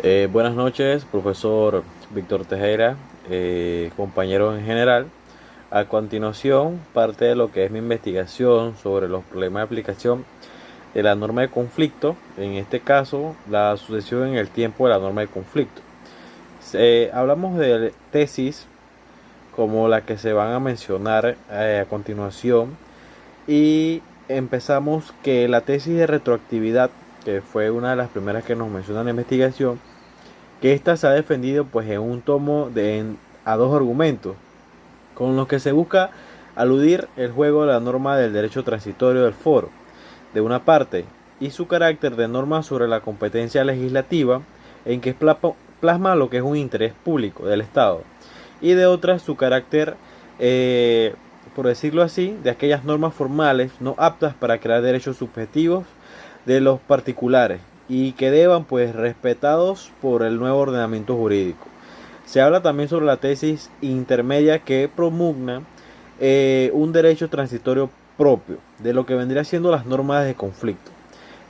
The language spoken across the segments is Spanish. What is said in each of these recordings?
Buenas noches, profesor Víctor Tejera, compañeros en general. A continuación, parte de lo que es mi investigación sobre los problemas de aplicación de la norma de conflicto, en este caso, la sucesión en el tiempo de la norma de conflicto. Hablamos de tesis como la que se van a mencionar a continuación y empezamos que la tesis de retroactividad, que fue una de las primeras que nos menciona en la investigación, que ésta se ha defendido pues en un tomo a dos argumentos, con los que se busca aludir el juego de la norma del derecho transitorio del foro, de una parte, y su carácter de norma sobre la competencia legislativa, en que plasma lo que es un interés público del Estado, y de otra su carácter, por decirlo así, de aquellas normas formales no aptas para crear derechos subjetivos de los particulares y que deban pues respetados por el nuevo ordenamiento jurídico. Se habla también sobre la tesis intermedia que promulga un derecho transitorio propio de lo que vendría siendo las normas de conflicto,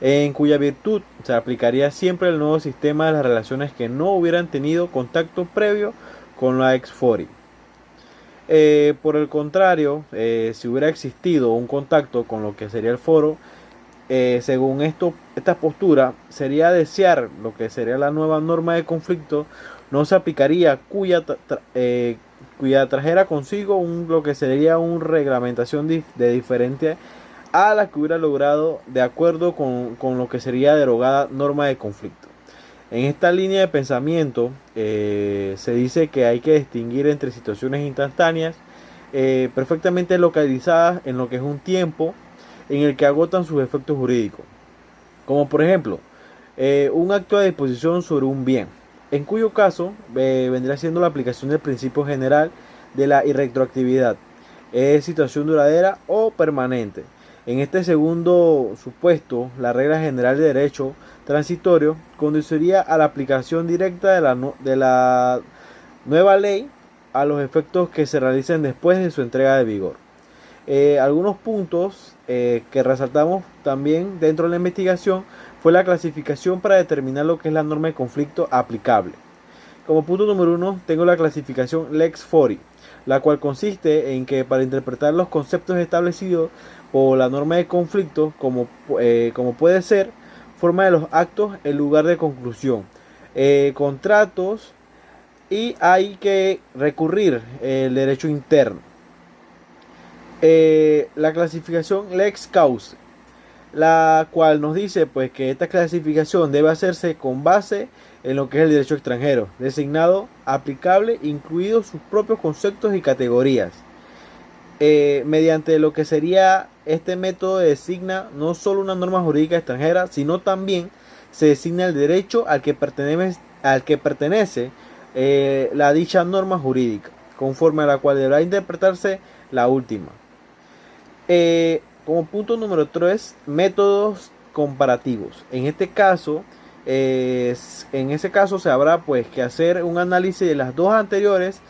en cuya virtud se aplicaría siempre el nuevo sistema de las relaciones que no hubieran tenido contacto previo con la ex fori. Por el contrario, si hubiera existido un contacto con lo que sería el foro, según esta postura, sería desear lo que sería la nueva norma de conflicto, no se aplicaría cuya trajera consigo lo que sería una reglamentación de diferente a la que hubiera logrado de acuerdo con lo que sería derogada norma de conflicto. En esta línea de pensamiento se dice que hay que distinguir entre situaciones instantáneas perfectamente localizadas en lo que es un tiempo en el que agotan sus efectos jurídicos, como por ejemplo un acto de disposición sobre un bien, en cuyo caso vendría siendo la aplicación del principio general de la irretroactividad, es situación duradera o permanente. En este segundo supuesto, la regla general de derecho transitorio conduciría a la aplicación directa de la nueva ley a los efectos que se realicen después de su entrega de vigor. Algunos puntos que resaltamos también dentro de la investigación fue la clasificación para determinar lo que es la norma de conflicto aplicable. Como punto número uno tengo la clasificación Lex Fori, la cual consiste en que para interpretar los conceptos establecidos por la norma de conflicto, como puede ser forma de los actos en lugar de conclusión, contratos, y hay que recurrir el derecho interno. La clasificación Lex Cause, la cual nos dice pues que esta clasificación debe hacerse con base en lo que es el derecho extranjero, designado, aplicable, incluidos sus propios conceptos y categorías. Mediante lo que sería este método designa no solo una norma jurídica extranjera, sino también se designa el derecho al que pertenece la dicha norma jurídica, conforme a la cual deberá interpretarse la última. Como punto número 3, métodos comparativos. En ese caso se habrá pues que hacer un análisis de las dos anteriores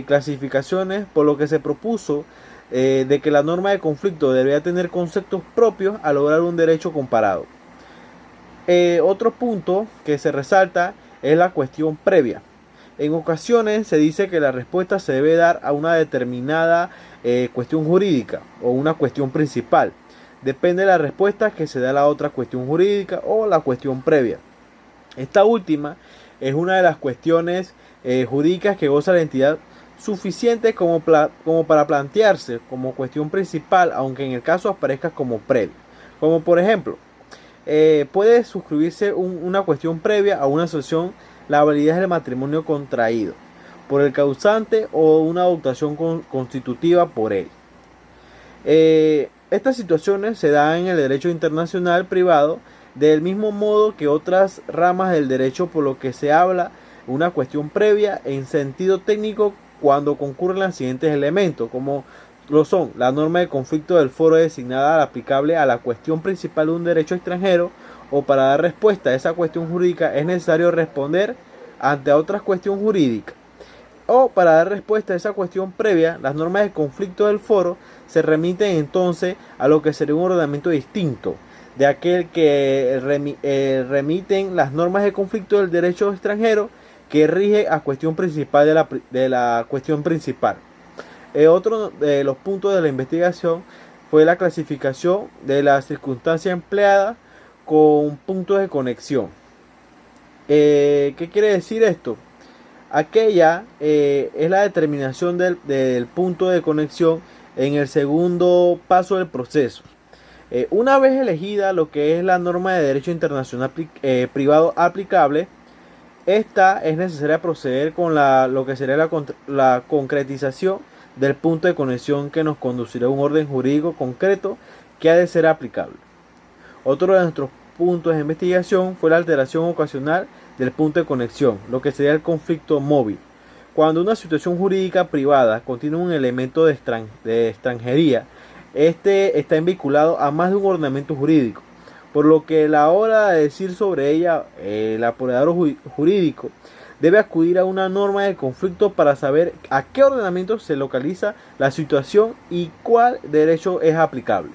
clasificaciones, por lo que se propuso de que la norma de conflicto debería tener conceptos propios a lograr un derecho comparado. Otro punto que se resalta es la cuestión previa. En ocasiones se dice que la respuesta se debe dar a una determinada cuestión jurídica o una cuestión principal. Depende de la respuesta que se da a la otra cuestión jurídica o la cuestión previa. Esta última es una de las cuestiones jurídicas que goza la entidad suficiente como para plantearse como cuestión principal, aunque en el caso aparezca como previa. Como por ejemplo, puede suscribirse una cuestión previa a una asociación la validez del matrimonio contraído por el causante o una adoptación constitutiva por él. Estas situaciones se dan en el derecho internacional privado del mismo modo que otras ramas del derecho, por lo que se habla una cuestión previa en sentido técnico cuando concurren los siguientes elementos, como lo son la norma de conflicto del foro designada aplicable a la cuestión principal de un derecho extranjero, o para dar respuesta a esa cuestión jurídica es necesario responder ante otra cuestión jurídica, o para dar respuesta a esa cuestión previa, las normas de conflicto del foro se remiten entonces a lo que sería un ordenamiento distinto, de aquel que remiten las normas de conflicto del derecho extranjero que rige a cuestión principal de la cuestión principal. Otro de los puntos de la investigación fue la clasificación de la circunstancia empleada con puntos de conexión. ¿Qué quiere decir esto? Aquella es la determinación del punto de conexión en el segundo paso del proceso. Una vez elegida lo que es la norma de derecho internacional privado aplicable, esta es necesaria proceder con lo que sería la concretización del punto de conexión que nos conducirá a un orden jurídico concreto que ha de ser aplicable. Otro de nuestros puntos de investigación fue la alteración ocasional del punto de conexión, lo que sería el conflicto móvil. Cuando una situación jurídica privada contiene un elemento de extranjería, este está vinculado a más de un ordenamiento jurídico, por lo que a la hora de decir sobre ella, el apoderador jurídico debe acudir a una norma de conflicto para saber a qué ordenamiento se localiza la situación y cuál derecho es aplicable.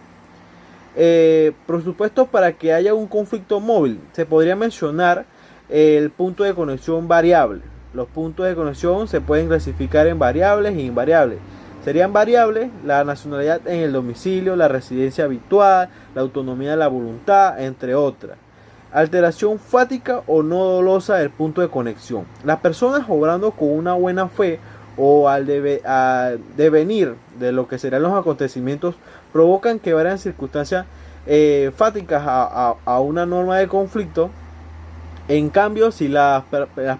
Por supuesto, para que haya un conflicto móvil, se podría mencionar el punto de conexión variable. Los puntos de conexión se pueden clasificar en variables e invariables. Serían variables la nacionalidad en el domicilio, la residencia habitual, la autonomía de la voluntad, entre otras. Alteración fática o no dolosa del punto de conexión. Las personas obrando con una buena fe o al devenir de lo que serán los acontecimientos provocan que vayan circunstancias fáticas a una norma de conflicto. En cambio, si las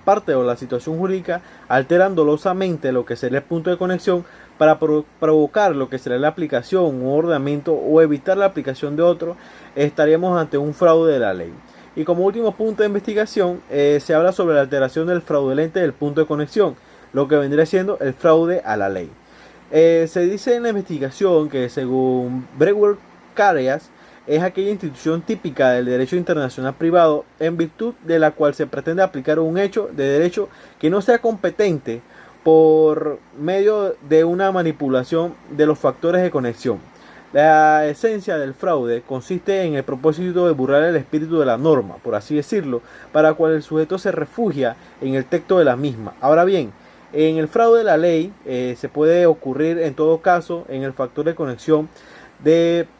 partes o la situación jurídica alteran dolosamente lo que sería el punto de conexión para provocar lo que será la aplicación, un ordenamiento o evitar la aplicación de otro, estaríamos ante un fraude de la ley. Y como último punto de investigación, se habla sobre la alteración del fraudulente del punto de conexión, lo que vendría siendo el fraude a la ley. Se dice en la investigación que según Brewer Carias, es aquella institución típica del derecho internacional privado en virtud de la cual se pretende aplicar un hecho de derecho que no sea competente por medio de una manipulación de los factores de conexión. La esencia del fraude consiste en el propósito de burlar el espíritu de la norma, por así decirlo, para cual el sujeto se refugia en el texto de la misma. Ahora bien, en el fraude de la ley se puede ocurrir en todo caso en el factor de conexión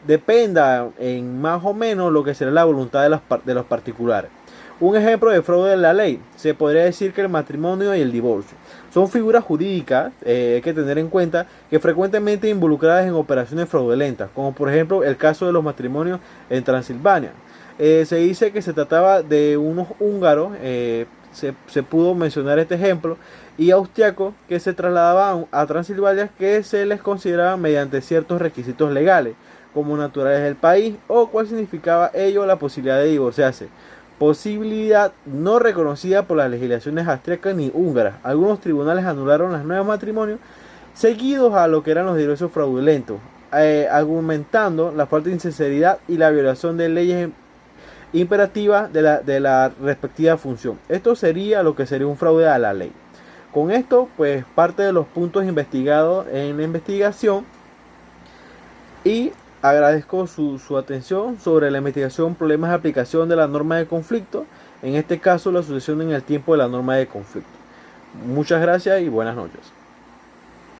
dependa en más o menos lo que será la voluntad de los particulares. Un ejemplo de fraude de la ley se podría decir que el matrimonio y el divorcio son figuras jurídicas, hay que tener en cuenta, que frecuentemente involucradas en operaciones fraudulentas, como por ejemplo el caso de los matrimonios en Transilvania. Se dice que se trataba de unos húngaros, se pudo mencionar este ejemplo, y austriacos que se trasladaban a Transilvania, que se les consideraba mediante ciertos requisitos legales, como naturales del país, o cuál significaba ello la posibilidad de divorciarse. Posibilidad no reconocida por las legislaciones austriacas ni húngaras. Algunos tribunales anularon los nuevos matrimonios seguidos a lo que eran los divorcios fraudulentos, argumentando la falta de sinceridad y la violación de leyes imperativas de la respectiva función. Esto sería lo que sería un fraude a la ley. Con esto, pues parte de los puntos investigados en la investigación, y agradezco su atención sobre la investigación problemas de aplicación de la norma de conflicto, en este caso la sucesión en el tiempo de la norma de conflicto. Muchas gracias y buenas noches.